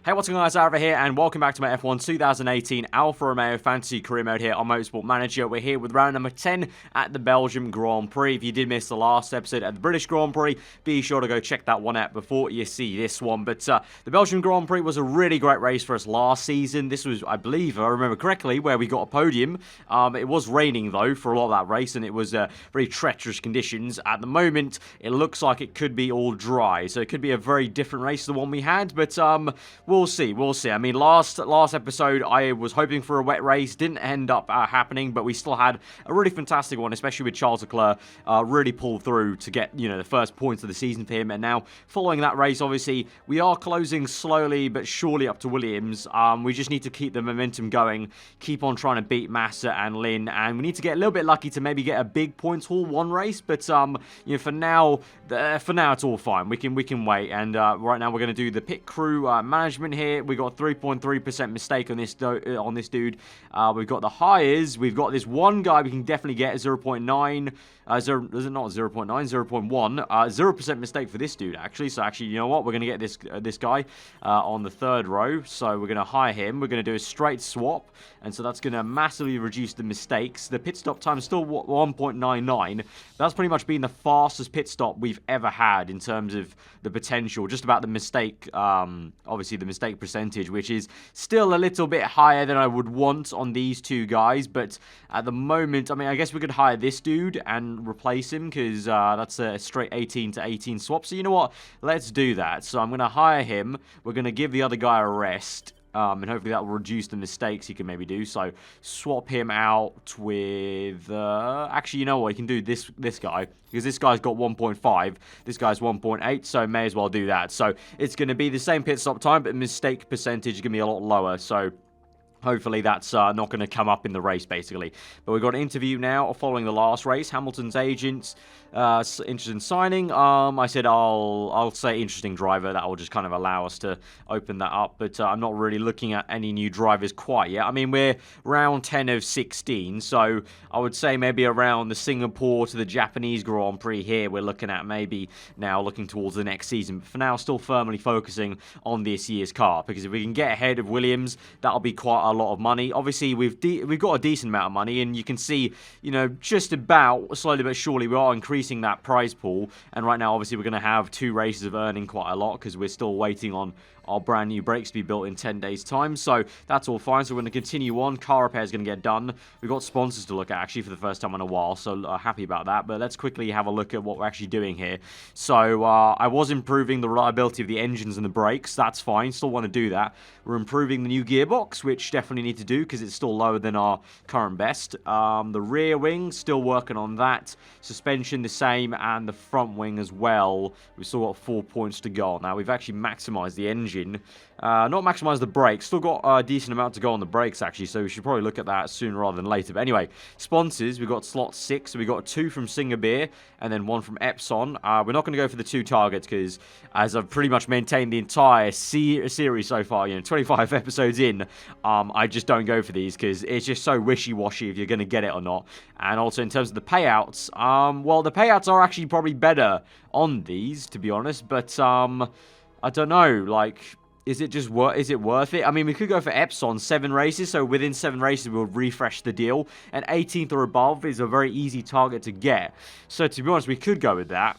Hey, what's going on, guys? Aarava here, and welcome back to my F1 2018 Alfa Romeo Fantasy Career Mode here on Motorsport Manager. We're here with round number 10 at the Belgium Grand Prix. If you did miss the last episode at the British Grand Prix, be sure to go check that one out before you see this one. But the Belgium Grand Prix was a really great race for us last season. This was, I believe, if I remember correctly, where we got a podium. It was raining, though, for a lot of that race, and it was very treacherous conditions. At the moment, it looks like it could be all dry, so it could be a very different race to the one we had, but we'll see. I mean, last episode, I was hoping for a wet race. Didn't end up happening, but we still had a really fantastic one, especially with Charles Leclerc really pulled through to get, the first points of the season for him. And now, following that race, obviously, we are closing slowly but surely up to Williams. We just need to keep the momentum going, keep on trying to beat Massa and Lin, and we need to get a little bit lucky to maybe get a big points haul one race. But for now, it's all fine. We can wait. And right now, we're going to do the pit crew management here. We got 3.3% mistake on this dude. We've got the hires. We've got this one guy we can definitely get 0.9. Is it not 0.9? 0.1. 0% mistake for this dude, actually. So actually, you know what? We're going to get this guy on the third row. So we're going to hire him. We're going to do a straight swap. And so that's going to massively reduce the mistakes. The pit stop time is still 1.99. That's pretty much been the fastest pit stop we've ever had in terms of the potential. Just about the mistake, obviously the mistake percentage, which is still a little bit higher than I would want on these two guys. But at the moment, I mean, I guess we could hire this dude and replace him because that's a straight 18 to 18 swap. So you know what? Let's do that. So I'm going to hire him. We're going to give the other guy a rest. And hopefully that will reduce the mistakes he can maybe do. So swap him out with... actually, you know what? You can do this guy. Because this guy's got 1.5. This guy's 1.8. So may as well do that. So it's going to be the same pit stop time. But mistake percentage is going to be a lot lower. So... hopefully that's not going to come up in the race, basically. But we've got an interview now following the last race. Hamilton's agents interested in signing. I said I'll say interesting driver. That will just kind of allow us to open that up. But I'm not really looking at any new drivers quite yet. I mean, we're round 10 of 16. So I would say maybe around the Singapore to the Japanese Grand Prix here, we're looking at maybe now looking towards the next season. But for now, still firmly focusing on this year's car. Because if we can get ahead of Williams, that'll be quite a lot of money. Obviously, we've got a decent amount of money, and you can see, just about slowly but surely we are increasing that prize pool. And right now, obviously, we're going to have 2 races of earning quite a lot because we're still waiting on our brand new brakes to be built in 10 days time. So that's all fine. So we're going to continue on. Car repair is going to get done. We've got sponsors to look at actually for the first time in a while, so happy about that. But let's quickly have a look at what we're actually doing here. So I was improving the reliability of the engines and the brakes. That's fine. Still want to do that. We're improving the new gearbox, which definitely need to do because it's still lower than our current best. The rear wing, still working on that. Suspension the same, and the front wing as well. We've still got 4 points to go. Now we've actually maximized the engine. Not maximize the brakes. Still got a decent amount to go on the brakes, actually, so we should probably look at that sooner rather than later. But anyway, sponsors, we've got slot 6. So we've got 2 from Singapore and then 1 from Epson. We're not going to go for the 2 targets because, as I've pretty much maintained the entire series so far, 25 episodes in, I just don't go for these because it's just so wishy-washy if you're going to get it or not. And also in terms of the payouts, well, the payouts are actually probably better on these, to be honest, but I don't know, like, is it worth it? I mean, we could go for Epson 7 races, so within 7 races we'll refresh the deal, and 18th or above is a very easy target to get. So to be honest, we could go with that.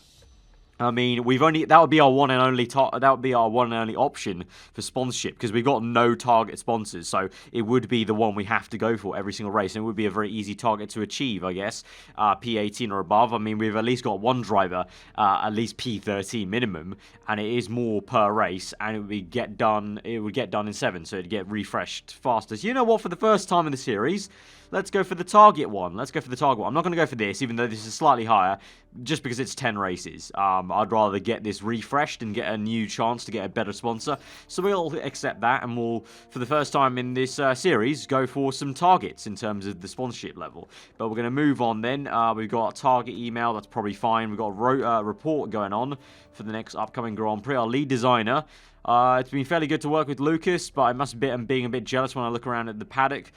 I mean, that would be our one and only option for sponsorship because we've got no target sponsors, so it would be the one we have to go for every single race, and it would be a very easy target to achieve, I guess. P18 or above. I mean, we've at least got one driver, at least P13 minimum, and it is more per race, and it would get done in 7, so it'd get refreshed faster. So you know what? For the first time in the series, let's go for the target one. I'm not going to go for this, even though this is slightly higher, just because it's 10 races. I'd rather get this refreshed and get a new chance to get a better sponsor. So we'll accept that, and we'll, for the first time in this series, go for some targets in terms of the sponsorship level. But we're going to move on then. We've got a target email. That's probably fine. We've got a report going on for the next upcoming Grand Prix. Our lead designer, It's been fairly good to work with Lucas, but I must admit I'm being a bit jealous when I look around at the paddock.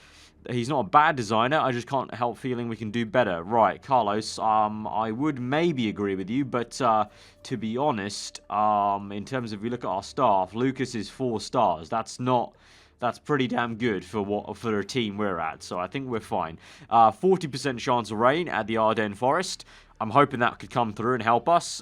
He's not a bad designer, I just can't help feeling we can do better. Right, Carlos, I would maybe agree with you, but to be honest, in terms of if you look at our staff, Lucas is 4 stars. That's pretty damn good for a team we're at, so I think we're fine. 40% chance of rain at the Ardennes Forest. I'm hoping that could come through and help us.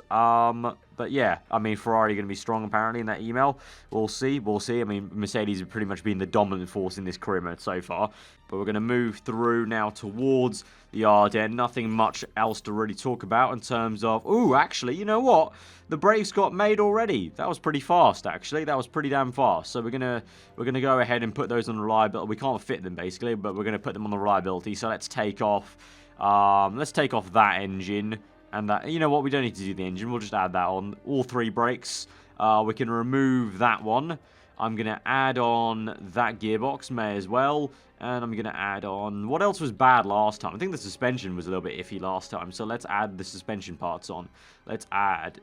But yeah, I mean, Ferrari going to be strong apparently in that email. We'll see. I mean, Mercedes have pretty much been the dominant force in this career mode so far. But we're going to move through now towards the Ardennes. Nothing much else to really talk about in terms of... Ooh, actually, you know what? The brakes got made already. That was pretty fast, actually. That was pretty damn fast. So we're gonna go ahead and put those on reliability. We can't fit them, basically, but we're going to put them on the reliability. So let's take off... let's take off that engine. And that, you know what, we don't need to do the engine. We'll just add that on. All 3 brakes. We can remove that one. I'm going to add on that gearbox, may as well. And I'm going to add on... What else was bad last time? I think the suspension was a little bit iffy last time. So let's add the suspension parts on. Let's add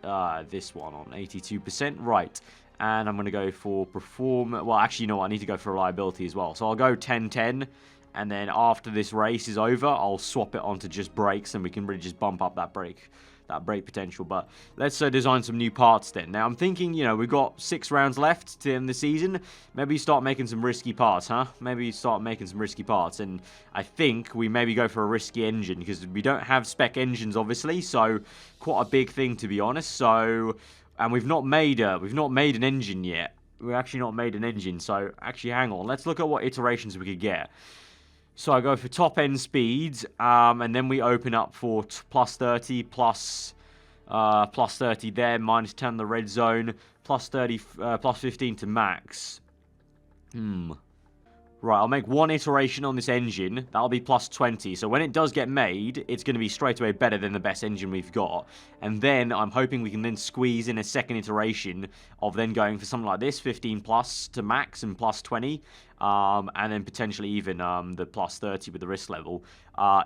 this one on 82%. Right. And I'm going to go for perform... Well, actually, you know what? I need to go for reliability as well. So I'll go 10-10. And then after this race is over, I'll swap it onto just brakes, and we can really just bump up that brake potential. But let's design some new parts then. Now, I'm thinking, you know, we've got 6 rounds left to end the season. Maybe start making some risky parts, huh? Maybe start making some risky parts. And I think we maybe go for a risky engine, because we don't have spec engines, obviously. So, quite a big thing, to be honest. So, and we've not made an engine yet. We've actually not made an engine. So, actually, hang on. Let's look at what iterations we could get. So I go for top end speeds, and then we open up for plus 30, plus 30 there, minus 10 the red zone, plus 30, plus 15 to max. Right, I'll make 1 iteration on this engine. That'll be plus 20. So when it does get made, it's going to be straight away better than the best engine we've got. And then I'm hoping we can then squeeze in a second iteration of then going for something like this, 15 plus to max and plus 20. And then potentially even the plus 30 with the risk level.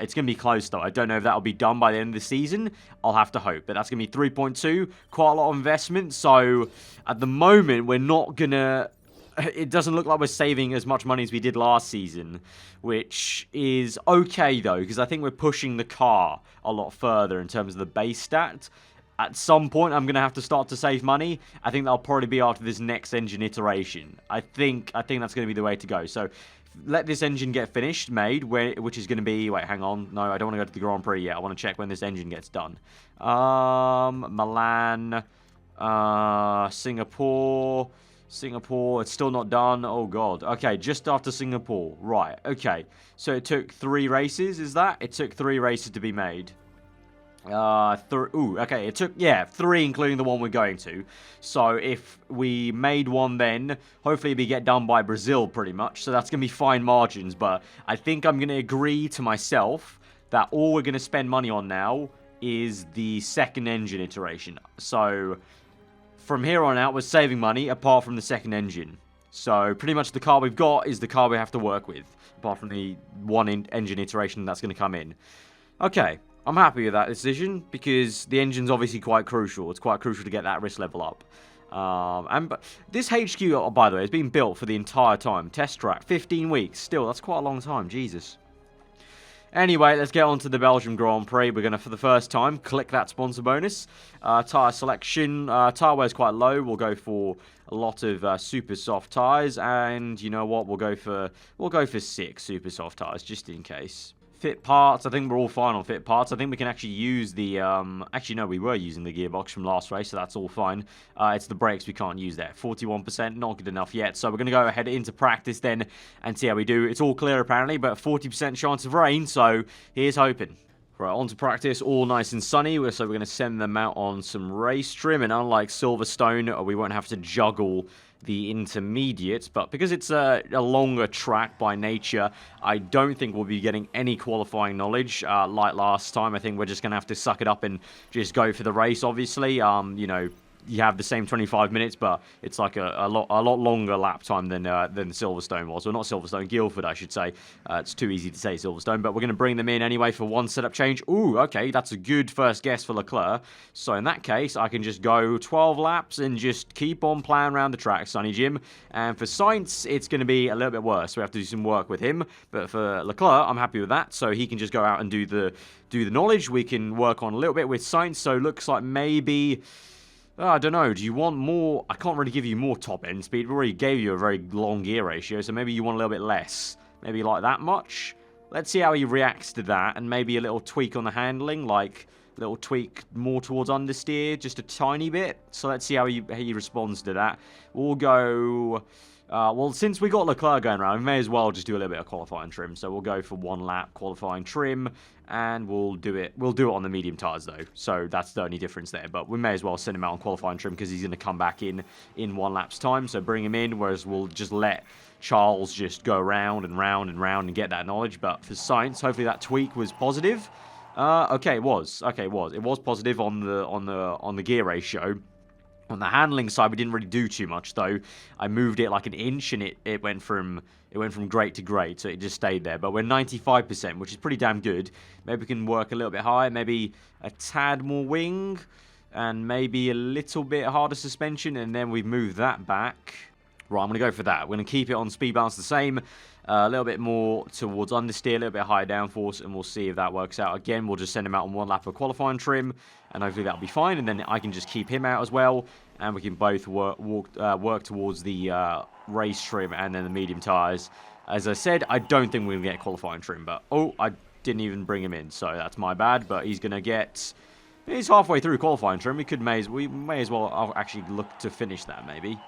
It's going to be close, though. I don't know if that'll be done by the end of the season. I'll have to hope. But that's going to be 3.2. Quite a lot of investment. So at the moment, we're not going to... It doesn't look like we're saving as much money as we did last season, which is okay, though, because I think we're pushing the car a lot further in terms of the base stat. At some point, I'm going to have to start to save money. I think that'll probably be after this next engine iteration. I think that's going to be the way to go. So, let this engine get finished, made, which is going to be... Wait, hang on. No, I don't want to go to the Grand Prix yet. I want to check when this engine gets done. Milan, Singapore... Singapore, it's still not done. Oh, God. Okay, just after Singapore. Right, okay. So it took 3 races, is that? It took 3 races to be made. Okay, it took, 3 including the one we're going to. So if we made one then, hopefully it'll get done by Brazil pretty much. So that's going to be fine margins. But I think I'm going to agree to myself that all we're going to spend money on now is the second engine iteration. So... From here on out, we're saving money, apart from the second engine. So, pretty much the car we've got is the car we have to work with. Apart from the one engine iteration that's going to come in. Okay, I'm happy with that decision, because the engine's obviously quite crucial. It's quite crucial to get that risk level up. But this HQ, by the way, has been built for the entire time. Test track, 15 weeks. Still, that's quite a long time. Jesus. Anyway, let's get on to the Belgium Grand Prix. We're going to, for the first time, click that sponsor bonus. Tyre selection. Tyre wear is quite low. We'll go for a lot of super soft tyres. And you know what? We'll go for 6 super soft tyres, just in case. Fit parts. I think we're all fine on fit parts. I think we can actually use the... Actually, no, we were using the gearbox from last race, so that's all fine. It's the brakes we can't use there. 41%, not good enough yet. So we're going to go ahead into practice then and see how we do. It's all clear, apparently, but 40% chance of rain, so here's hoping. Right, on to practice, all nice and sunny, so we're going to send them out on some race trim, and unlike Silverstone, we won't have to juggle the intermediates, but because it's a longer track by nature, I don't think we'll be getting any qualifying knowledge like last time. I think we're just going to have to suck it up and just go for the race, obviously. You know, you have the same 25 minutes, but it's like a lot longer lap time than Silverstone was. Well, not Silverstone, Guildford, I should say. It's too easy to say Silverstone, but we're going to bring them in anyway for one setup change. Ooh, okay, that's a good first guess for Leclerc. So in that case, I can just go 12 laps and just keep on playing around the track, Sonny Jim. And for Sainz, it's going to be a little bit worse. We have to do some work with him, but for Leclerc, I'm happy with that. So he can just go out and do the knowledge. We can work on a little bit with Sainz. So looks like maybe, I don't know, do you want more? I can't really give you more top end speed. We already gave you a very long gear ratio, so maybe you want a little bit less. Maybe like that much. Let's see how he reacts to that, and maybe a little tweak on the handling, like a little tweak more towards understeer, just a tiny bit. So let's see how he responds to that. We'll go, well, since we got Leclerc going around, we may as well just do a little bit of qualifying trim. So we'll go for 1 lap qualifying trim, and we'll do it on the medium tyres though. So that's the only difference there. But we may as well send him out on qualifying trim because he's going to come back in 1 lap's time. So bring him in, whereas we'll just let Charles just go round and round and round and get that knowledge. But for Sainz, hopefully that tweak was positive. Okay, it was. It was positive on the gear ratio. On the handling side, we didn't really do too much though. I moved it like an inch, and it went from great to great, so it just stayed there. But we're 95%, which is pretty damn good. Maybe we can work a little bit higher, maybe a tad more wing, and maybe a little bit harder suspension, and then we've moved that back. Right, I'm going to go for that. We're going to keep it on speed balance the same. A little bit more towards understeer, a little bit higher downforce, and we'll see if that works out. Again, we'll just send him out on 1 lap of qualifying trim, and hopefully that'll be fine. And then I can just keep him out as well, and we can both work towards the race trim and then the medium tyres. As I said, I don't think we're going to get qualifying trim, but oh, I didn't even bring him in, so that's my bad. But he's going to get... He's halfway through qualifying trim. We may as well actually look to finish that, maybe.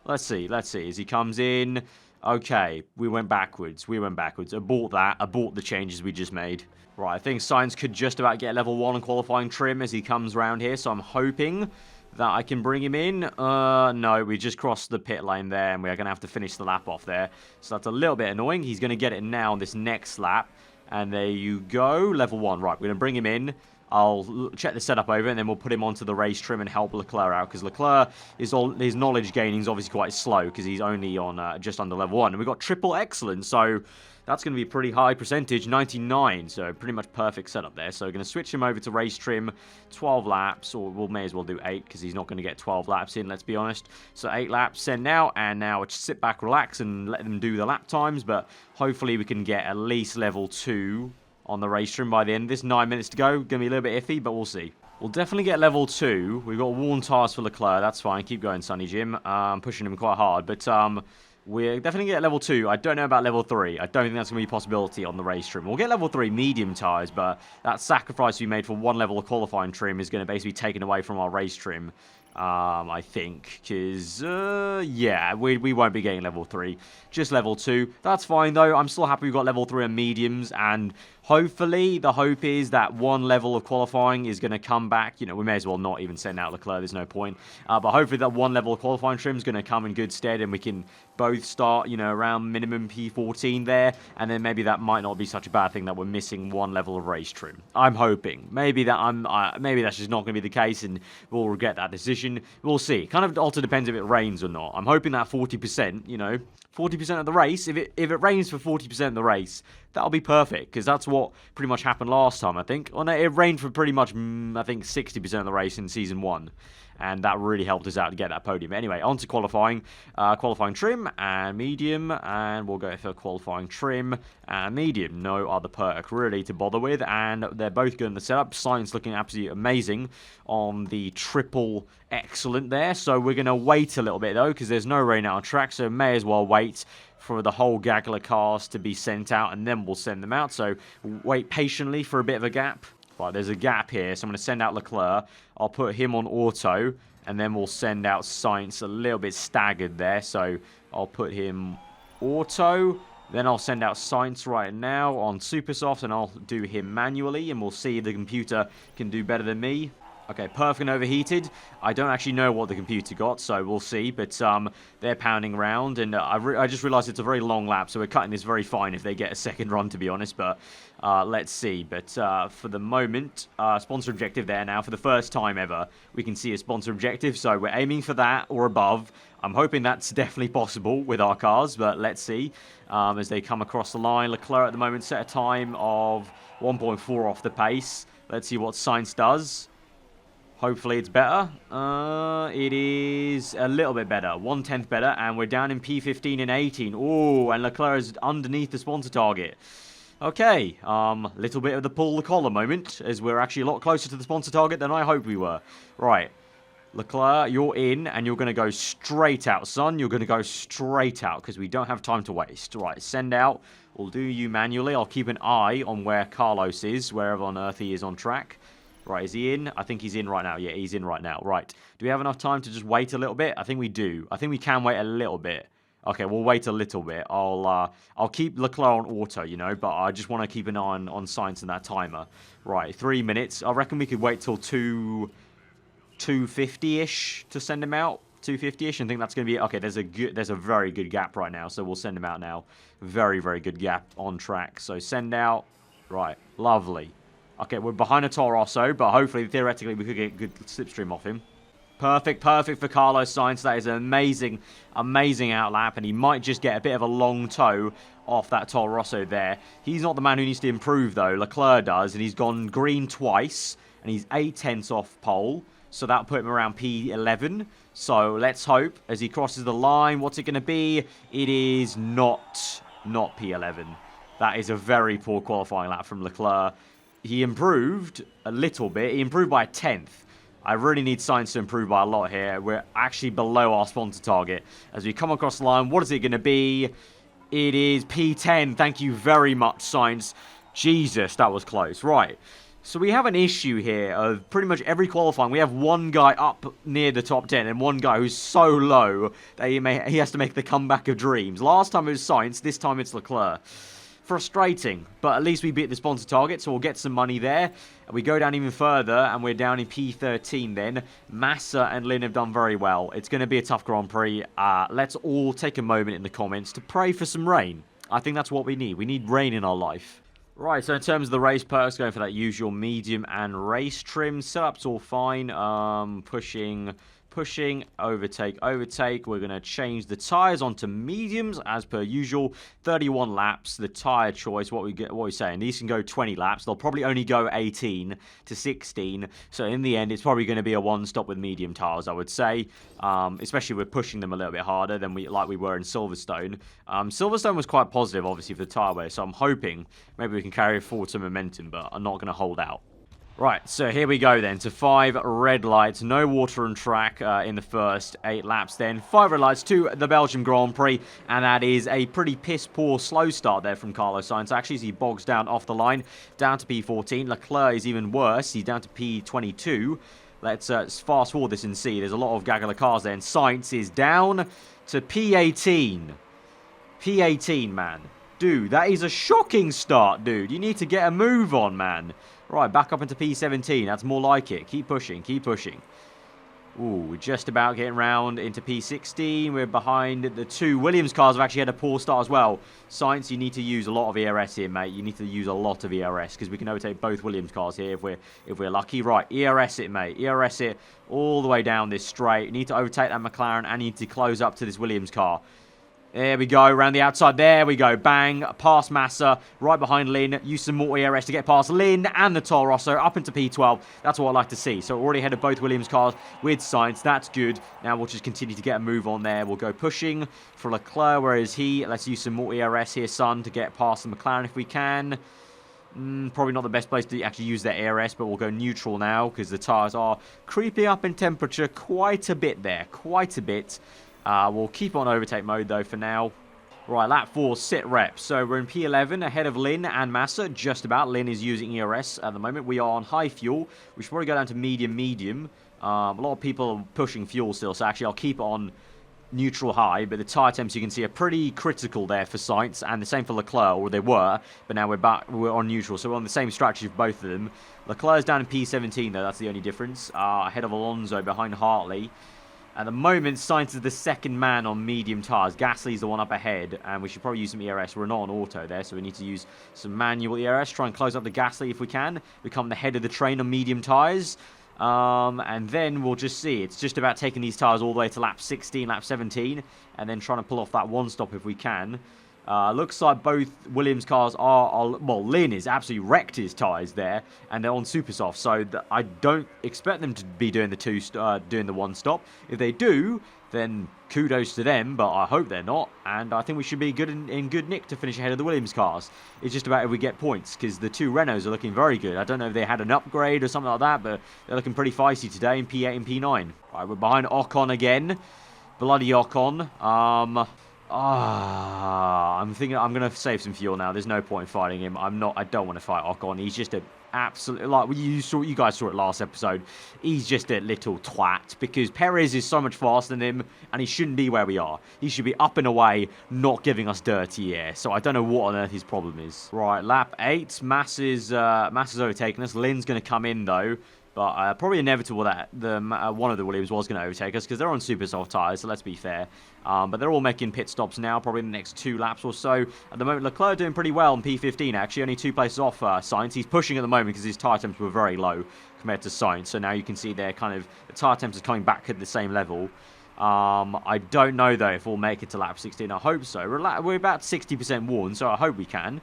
Let's see, as he comes in. Okay, we went backwards. Abort that. Abort the changes we just made. Right, I think Sainz could just about get level 1 on qualifying trim as he comes around here, so I'm hoping that I can bring him in. No, we just crossed the pit lane there, and we're going to have to finish the lap off there. So that's a little bit annoying. He's going to get it now on this next lap. And there you go, level 1. Right, we're going to bring him in. I'll check the setup over, and then we'll put him onto the race trim and help Leclerc out, because Leclerc, his knowledge gaining is obviously quite slow, because he's only on just under level 1. And we've got triple excellence, so that's going to be a pretty high percentage, 99, so pretty much perfect setup there. So we're going to switch him over to race trim, 12 laps, or we may as well do 8, because he's not going to get 12 laps in, let's be honest. So 8 laps, send out, and now just sit back, relax, and let them do the lap times, but hopefully we can get at least level 2 on the race trim by the end of this. 9 minutes to go. Going to be a little bit iffy, but we'll see. We'll definitely get level 2. We've got worn tyres for Leclerc. That's fine. Keep going, Sonny Jim. I'm pushing him quite hard, but we're definitely get level 2. I don't know about level 3. I don't think that's going to be a possibility on the race trim. We'll get level 3 medium tyres, but that sacrifice we made for 1 level of qualifying trim is going to basically be taken away from our race trim. I think, because, yeah, we won't be getting level 3, just level 2. That's fine, though. I'm still happy we've got level 3 on mediums, and hopefully, the hope is that 1 level of qualifying is going to come back. You know, we may as well not even send out Leclerc, there's no point. But hopefully that 1 level of qualifying trim is going to come in good stead, and we can both start, you know, around minimum P14 there, and then maybe that might not be such a bad thing that we're missing 1 level of race trim. I'm hoping. Maybe that's just not going to be the case, and we'll regret that decision. We'll see. Kind of also depends if it rains or not. I'm hoping that 40%, you know, 40% of the race, if it rains for 40% of the race, that'll be perfect, because that's what pretty much happened last time, I think. Oh, no, it rained for pretty much, I think, 60% of the race in Season 1. And that really helped us out to get that podium. Anyway, on to qualifying. Qualifying trim and medium. And we'll go for qualifying trim and medium. No other perk really to bother with. And they're both good in the setup. Sainz looking absolutely amazing on the triple excellent there. So we're going to wait a little bit though, because there's no rain out on track. So may as well wait for the whole gaggle of cars to be sent out, and then we'll send them out. So wait patiently for a bit of a gap. Right, there's a gap here, so I'm going to send out Leclerc. I'll put him on auto, and then we'll send out Sainz a little bit staggered there. So I'll put him auto, then I'll send out Sainz right now on super soft, and I'll do him manually, and we'll see if the computer can do better than me. Okay, perfect and overheated. I don't actually know what the computer got, so we'll see. But they're pounding around, and I just realized it's a very long lap, so we're cutting this very fine if they get a second run, to be honest. But let's see. But for the moment, sponsor objective there now. For the first time ever, we can see a sponsor objective, so we're aiming for that or above. I'm hoping that's definitely possible with our cars, but let's see. As they come across the line, Leclerc at the moment set a time of 1.4 off the pace. Let's see what Sainz does. Hopefully it's better. It is a little bit better. 1/10 better, and we're down in P15 and 18. Oh, and Leclerc is underneath the sponsor target. Okay, little bit of the pull the collar moment, as we're actually a lot closer to the sponsor target than I hoped we were. Right, Leclerc, you're in, and you're going to go straight out, son. You're going to go straight out, because we don't have time to waste. Right, send out. We'll do you manually. I'll keep an eye on where Carlos is, wherever on earth he is on track. Right, is he in? I think he's in right now. Yeah, he's in right now. Right. Do we have enough time to just wait a little bit? I think we do. I think we can wait a little bit. Okay, we'll wait a little bit. I'll keep Leclerc on auto, you know, but I just want to keep an eye on Sainz and that timer. Right, 3 minutes. I reckon we could wait till 2:50-ish to send him out. 2:50-ish. I think that's going to be okay. There's a very good gap right now, so we'll send him out now. Very, very good gap on track. So send out. Right, lovely. Okay, we're behind a Toro Rosso, but hopefully, theoretically, we could get a good slipstream off him. Perfect, perfect for Carlos Sainz. That is an amazing, amazing outlap, and he might just get a bit of a long toe off that Toro Rosso there. He's not the man who needs to improve, though. Leclerc does, and he's gone green twice, and he's 8/10 off pole, so that'll put him around P11. So let's hope, as he crosses the line, what's it going to be? It is not P11. That is a very poor qualifying lap from Leclerc. He improved a little bit. He improved by 1/10. I really need Sainz to improve by a lot here. We're actually below our sponsor target. As we come across the line, what is it going to be? It is P10. Thank you very much, Sainz. Jesus, that was close. Right. So we have an issue here of pretty much every qualifying. We have one guy up near the top 10 and one guy who's so low that he has to make the comeback of dreams. Last time it was Sainz. This time it's Leclerc. Frustrating, but at least we beat the sponsor target, so we'll get some money there. We go down even further, and we're down in P13 then. Massa and Lynn have done very well. It's going to be a tough Grand Prix. Let's all take a moment in the comments to pray for some rain. I think that's what we need. We need rain in our life. Right, so in terms of the race perks, going for that usual medium and race trim. Setup's all fine. Pushing, overtake. We're going to change the tyres onto mediums as per usual. 31 laps, the tyre choice. What we're saying, these can go 20 laps. They'll probably only go 18 to 16. So in the end, it's probably going to be a one-stop with medium tyres, I would say. Especially we're pushing them a little bit harder than we were in Silverstone. Silverstone was quite positive, obviously, for the tyre wear. So I'm hoping maybe we can carry forward some momentum, but I'm not going to hold out. Right, so here we go then to 5 red lights. No water on track in the first 8 laps then. 5 red lights to the Belgium Grand Prix. And that is a pretty piss-poor slow start there from Carlos Sainz. Actually, as he bogs down off the line, down to P14. Leclerc is even worse. He's down to P22. Let's fast forward this and see. There's a lot of gaggle of cars there. And Sainz is down to P18. P18, man. Dude, that is a shocking start, dude. You need to get a move on, man. Right, back up into P17. That's more like it. Keep pushing, keep pushing. Ooh, we're just about getting round into P16. We're behind the 2 Williams cars have actually had a poor start as well. Sainz, you need to use a lot of ERS here, mate. You need to use a lot of ERS because we can overtake both Williams cars here if we're lucky. Right, ERS it, mate. ERS it all the way down this straight. You need to overtake that McLaren and you need to close up to this Williams car. There we go, around the outside, there we go, bang, past Massa, right behind Lynn, use some more ERS to get past Lynn and the Toro Rosso, up into P12, that's what I like to see. So already ahead of both Williams cars with Sainz, that's good. Now we'll just continue to get a move on there, we'll go pushing for Leclerc, where is he? Let's use some more ERS here, son, to get past the McLaren if we can. Probably not the best place to actually use that ERS, but we'll go neutral now, because the tyres are creeping up in temperature quite a bit there, quite a bit. We'll keep on overtake mode though for now. Right, lap 4, sit rep. So we're in P11 ahead of Lynn and Massa, just about. Lynn is using ERS at the moment. We are on high fuel. We should probably go down to medium. A lot of people are pushing fuel still, so actually I'll keep it on neutral high, but the tyre temps you can see are pretty critical there for Sainz, and the same for Leclerc, or they were, but now we're on neutral, so we're on the same strategy for both of them. Leclerc's down in P17 though, that's the only difference, ahead of Alonso behind Hartley. At the moment, Sainz is the second man on medium tyres. Gasly's the one up ahead, and we should probably use some ERS. We're not on auto there, so we need to use some manual ERS, try and close up the Gasly if we can, become the head of the train on medium tyres. And then we'll just see. It's just about taking these tyres all the way to lap 16, lap 17, and then trying to pull off that one stop if we can. Looks like both Williams cars are well, Lynn has absolutely wrecked his tyres there, and they're on super soft, so I don't expect them to be doing the one stop. If they do, then kudos to them, but I hope they're not, and I think we should be good in good nick to finish ahead of the Williams cars. It's just about if we get points, because the two Renaults are looking very good. I don't know if they had an upgrade or something like that, but they're looking pretty feisty today in P8 and P9. Right, we're behind Ocon again. Bloody Ocon. I'm thinking I'm going to save some fuel now. There's no point in fighting him. I don't want to fight Ocon. He's just a absolute, like you guys saw it last episode. He's just a little twat because Perez is so much faster than him, and he shouldn't be where we are. He should be up and away, not giving us dirty air. So I don't know what on earth his problem is. Right, lap 8. Mass is overtaking us. Lynn's going to come in though. But probably inevitable that one of the Williams was going to overtake us because they're on super soft tyres, so let's be fair. But they're all making pit stops now, probably in the next 2 laps or so. At the moment, Leclerc doing pretty well in P15, actually. Only 2 places off Sainz. He's pushing at the moment because his tyre temps were very low compared to Sainz. So now you can see they're kind of, the tyre temps are coming back at the same level. I don't know, though, if we'll make it to lap 16. I hope so. We're about 60% worn, so I hope we can.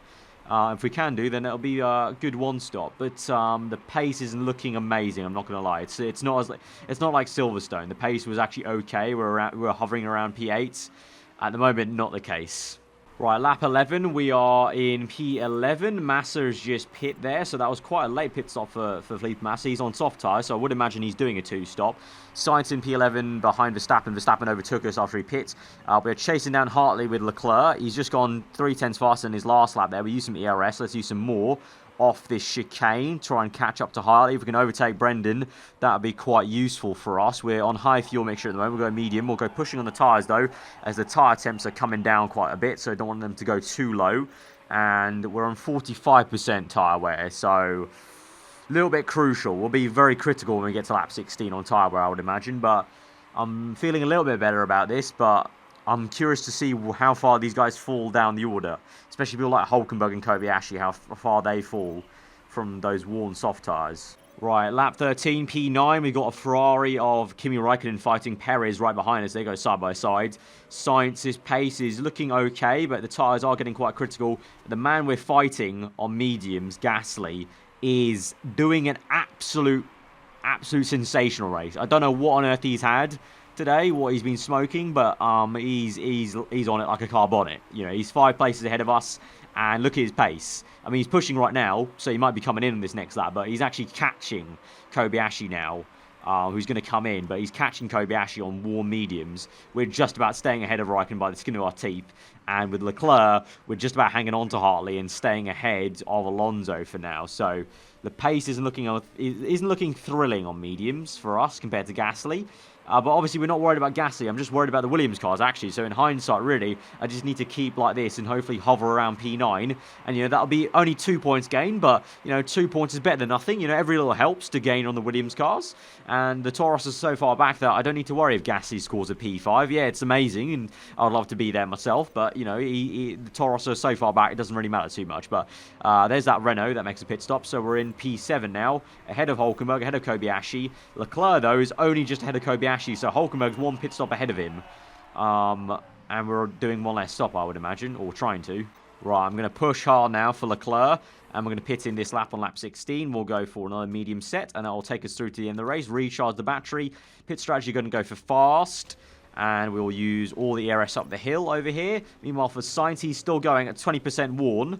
If we can do, then it'll be a good one stop. But the pace isn't looking amazing. I'm not going to lie. It's not like Silverstone. The pace was actually okay. We're hovering around P8. At the moment, not the case. Right, lap 11. We are in P11. Massa's just pit there, so that was quite a late pit stop for Felipe Massa. He's on soft tyres, so I would imagine he's doing a 2-stop. Sainz in P11 behind Verstappen. Verstappen overtook us after he pit. We're chasing down Hartley with Leclerc. He's just gone 0.3 faster than his last lap there. We used some ERS. Let's use some more off this chicane. Try and catch up to Hartley. If we can overtake Brendan, that would be quite useful for us. We're on high fuel mixture at the moment. We'll go medium. We'll go pushing on the tyres, though, as the tyre temps are coming down quite a bit, so I don't want them to go too low. And we're on 45% tyre wear, so a little bit crucial. We'll be very critical when we get to lap 16 on tyre wear, I would imagine, but I'm feeling a little bit better about this, but I'm curious to see how far these guys fall down the order, especially people like Hülkenberg and Kobayashi, how far they fall from those worn soft tyres. Right, lap 13, P9, we've got a Ferrari of Kimi Räikkönen fighting Perez right behind us. They go side by side. Sainz's pace is looking okay, but the tyres are getting quite critical. The man we're fighting on mediums, Gasly, is doing an absolute sensational race. I don't know what on earth he's had today, what he's been smoking, but he's on it like a car bonnet. You know, he's 5 places ahead of us, and look at his pace. I mean, he's pushing right now, so he might be coming in on this next lap, but he's actually catching Kobayashi now, who's going to come in, but he's catching Kobayashi on warm mediums. We're just about staying ahead of Raikkonen by the skin of our teeth, and with Leclerc, we're just about hanging on to Hartley and staying ahead of Alonso for now. So the pace isn't looking thrilling on mediums for us compared to Gasly. But obviously, we're not worried about Gasly. I'm just worried about the Williams cars, actually. So in hindsight, really, I just need to keep like this and hopefully hover around P9. And, you know, that'll be only 2 points gain. But, you know, 2 points is better than nothing. You know, every little helps to gain on the Williams cars. And the Taurus is so far back that I don't need to worry if Gasly scores a P5. Yeah, it's amazing. And I'd love to be there myself. But, you know, the Taurus is so far back, it doesn't really matter too much. But there's that Renault that makes a pit stop. So we're in P7 now, ahead of Hülkenberg, ahead of Kobayashi. Leclerc, though, is only just ahead of Kobayashi. So Hülkenberg's 1 pit stop ahead of him. And we're doing 1 less stop, I would imagine, or trying to. Right, I'm going to push hard now for Leclerc, and we're going to pit in this lap on lap 16. We'll go for another medium set, and that will take us through to the end of the race. Recharge the battery. Pit strategy going to go for fast, and we'll use all the ERS up the hill over here. Meanwhile, for Sainz, he's still going at 20% worn,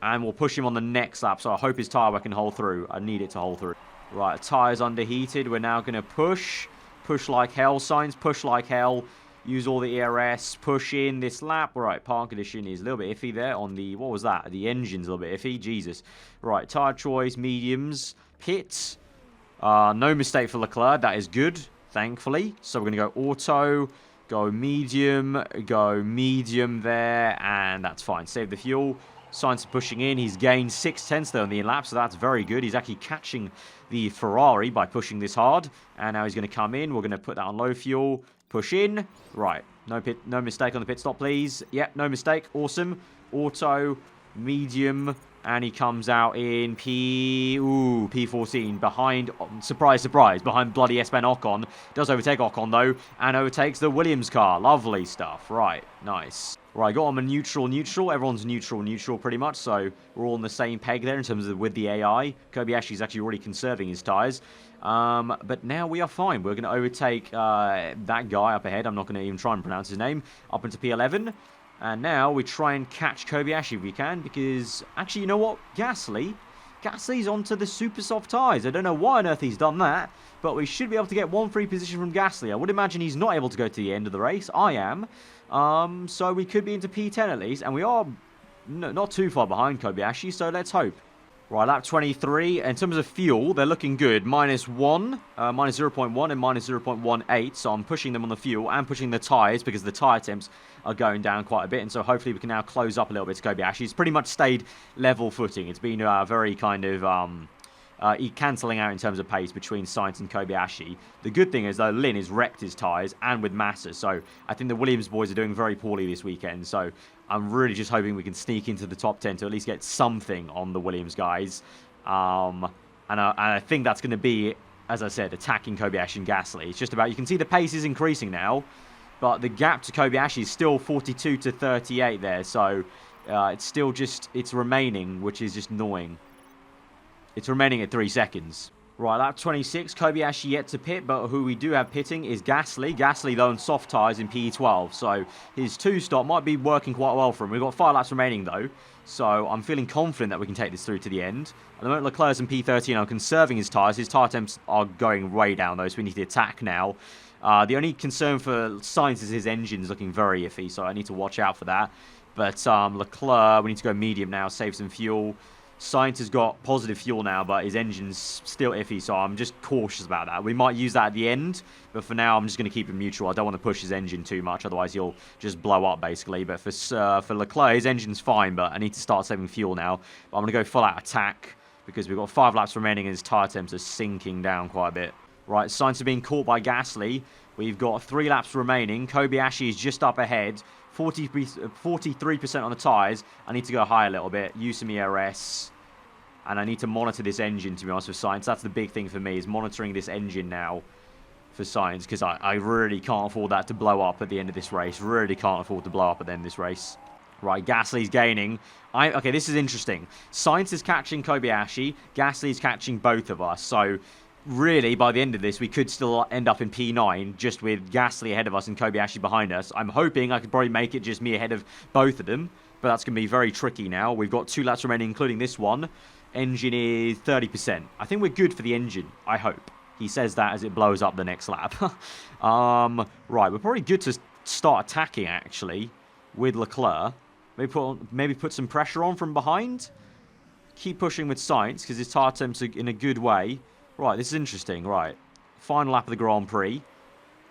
and we'll push him on the next lap, so I hope his tyre can hold through. I need it to hold through. Right, tyre's underheated. We're now going to push. Push like hell, Sainz, push like hell. Use all the ERS, push in this lap. Right, park condition is a little bit iffy there on the, what was that? The engine's a little bit iffy, Jesus. Right, tyre choice, mediums, pit. No mistake for Leclerc, that is good, thankfully. So we're going to go auto, Go medium there, and that's fine. Save the fuel. Sainz pushing in. He's gained 6/10 there on the in-lap, so that's very good. He's actually catching the Ferrari by pushing this hard. And now he's going to come in. We're going to put that on low fuel. Push in. Right. No mistake on the pit stop, please. Yep, no mistake. Awesome. Auto, medium, and he comes out in P14 behind, surprise, surprise, behind bloody Esteban Ocon. Does overtake Ocon, though, and overtakes the Williams car. Lovely stuff. Right, nice. Right, got him a neutral. Everyone's neutral pretty much, so we're all on the same peg there in terms of with the AI. Kobayashi's actually already conserving his tyres. But now we are fine. We're going to overtake that guy up ahead. I'm not going to even try and pronounce his name. Up into P11. And now we try and catch Kobayashi if we can, because actually, you know what? Gasly's onto the super soft tyres. I don't know why on earth he's done that, but we should be able to get one free position from Gasly. I would imagine he's not able to go to the end of the race. I am. So we could be into P10 at least, and we are not too far behind Kobayashi, so let's hope. Right, lap 23. In terms of fuel, they're looking good. -1, -0.1, and -0.18. So I'm pushing them on the fuel and pushing the tyres because the tyre temps are going down quite a bit. And so hopefully we can now close up a little bit to Kobayashi. It's pretty much stayed level footing. It's been very kind of cancelling out in terms of pace between Sainz and Kobayashi. The good thing is, though, Lin has wrecked his tyres and with Massa. So I think the Williams boys are doing very poorly this weekend. So I'm really just hoping we can sneak into the top 10 to at least get something on the Williams guys. And I think that's going to be, as I said, attacking Kobayashi and Gasly. It's just about, you can see the pace is increasing now, but the gap to Kobayashi is still 42 to 38 there. So it's still just, it's remaining, which is just annoying. It's remaining at 3 seconds. Right, lap 26, Kobayashi yet to pit, but who we do have pitting is Gasly. Gasly, though, on soft tyres in P12, so his 2-stop might be working quite well for him. We've got 5 laps remaining, though, so I'm feeling confident that we can take this through to the end. At the moment, Leclerc's in P13. I'm conserving his tyres. His tyre temps are going way down, though, so we need to attack now. The only concern for Sainz is his engine's looking very iffy, so I need to watch out for that. But Leclerc, we need to go medium now, save some fuel. Sainz has got positive fuel now, but his engine's still iffy, so I'm just cautious about that. We might use that at the end, but for now, I'm just going to keep him neutral. I don't want to push his engine too much, otherwise he'll just blow up, basically. But for Leclerc, his engine's fine, but I need to start saving fuel now. But I'm going to go full-out attack, because we've got 5 laps remaining, and his tyre temps are sinking down quite a bit. Right, Sainz are being caught by Gasly. We've got 3 laps remaining. Kobayashi is just up ahead. 43% on the tyres. I need to go high a little bit. Use some ERS. And I need to monitor this engine, to be honest with Sainz. That's the big thing for me, is monitoring this engine now for Sainz. Because I really can't afford that to blow up at the end of this race. Really can't afford to blow up at the end of this race. Right, Gasly's gaining. Okay, this is interesting. Sainz is catching Kobayashi. Gasly's catching both of us. So really, by the end of this, we could still end up in P9, just with Gasly ahead of us and Kobayashi behind us. I'm hoping I could probably make it just me ahead of both of them, but that's going to be very tricky now. We've got 2 laps remaining, including this one. Engine is 30%. I think we're good for the engine, I hope. He says that as it blows up the next lap. Right, we're probably good to start attacking, actually, with Leclerc. Maybe put some pressure on from behind. Keep pushing with Sainz, because his tyre temps are in a good way. Right, this is interesting. Right, final lap of the Grand Prix.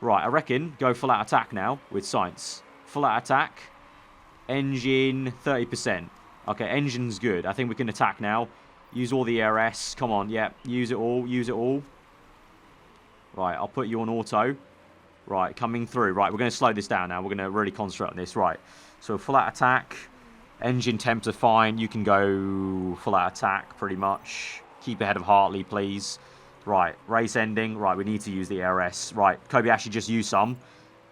Right, I reckon go full-out attack now with Sainz. Full-out attack. Engine, 30%. Okay, engine's good. I think we can attack now. Use all the ERS. Come on, yeah. Use it all. Use it all. Right, I'll put you on auto. Right, coming through. Right, we're going to slow this down now. We're going to really concentrate on this. Right, so full-out attack. Engine temps are fine. You can go full-out attack, pretty much. Keep ahead of Hartley, please. Right, race ending. Right, we need to use the ERS. Right, Kobayashi just used some.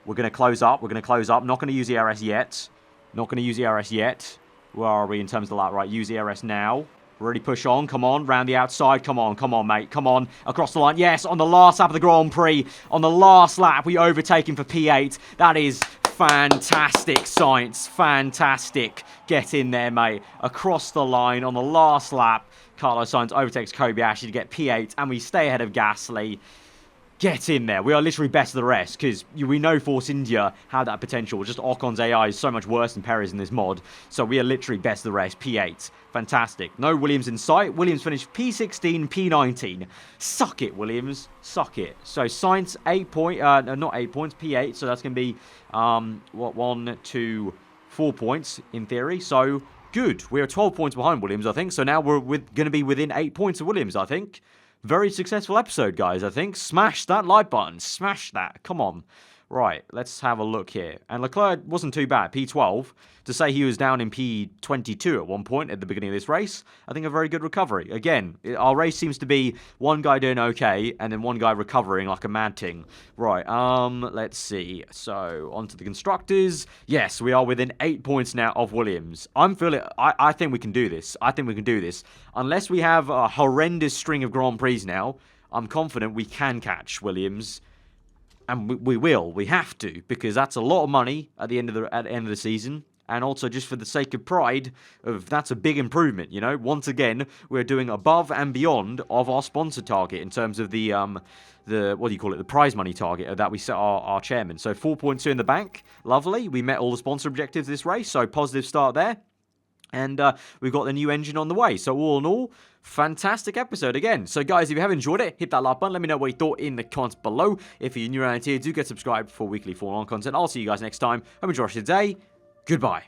We're going to close up. We're going to close up. Not going to use the ERS yet. Not going to use the ERS yet. Where are we in terms of the lap? Right, use the ERS now. Really push on. Come on, round the outside. Come on, mate. Come on, across the line. Yes, on the last lap of the Grand Prix. On the last lap, we overtake him for P8. That is fantastic, Sainz. Fantastic. Get in there, mate. Across the line on the last lap. Carlos Sainz overtakes Kobayashi to get P8, and we stay ahead of Gasly. Get in there. We are literally best of the rest because we know Force India had that potential. Just Ocon's AI is so much worse than Perez in this mod. So we are literally best of the rest. P8. Fantastic. No Williams in sight. Williams finished P16, P19. Suck it, Williams. Suck it. So Sainz, 8 points. No, not 8 points. P8. So that's going to be, 1, 2, 4 points in theory. So good. We're 12 points behind Williams, I think. So now we're going to be within 8 points of Williams, I think. Very successful episode, guys, I think. Smash that like button. Smash that. Come on. Right, let's have a look here. And Leclerc wasn't too bad. P12. To say he was down in P22 at one point at the beginning of this race, I think a very good recovery. Again, our race seems to be one guy doing okay and then one guy recovering like a mad thing. Right, let's see. So, on to the constructors. Yes, we are within 8 points now of Williams. I think we can do this. I think we can do this. Unless we have a horrendous string of Grand Prix now, I'm confident we can catch Williams. And we will. We have to, because that's a lot of money at the end of the season. And also, just for the sake of pride, that's a big improvement. You know, once again, we're doing above and beyond of our sponsor target in terms of the what do you call it, the prize money target that we set our chairman. So 4.2 in the bank, lovely. We met all the sponsor objectives this race, so positive start there. And we've got the new engine on the way. So all in all, fantastic episode again. So guys, if you have enjoyed it, hit that like button. Let me know what you thought in the comments below. If you're new around here, do get subscribed for weekly Formula 1 content. I'll see you guys next time. Hope you enjoy your day. Goodbye.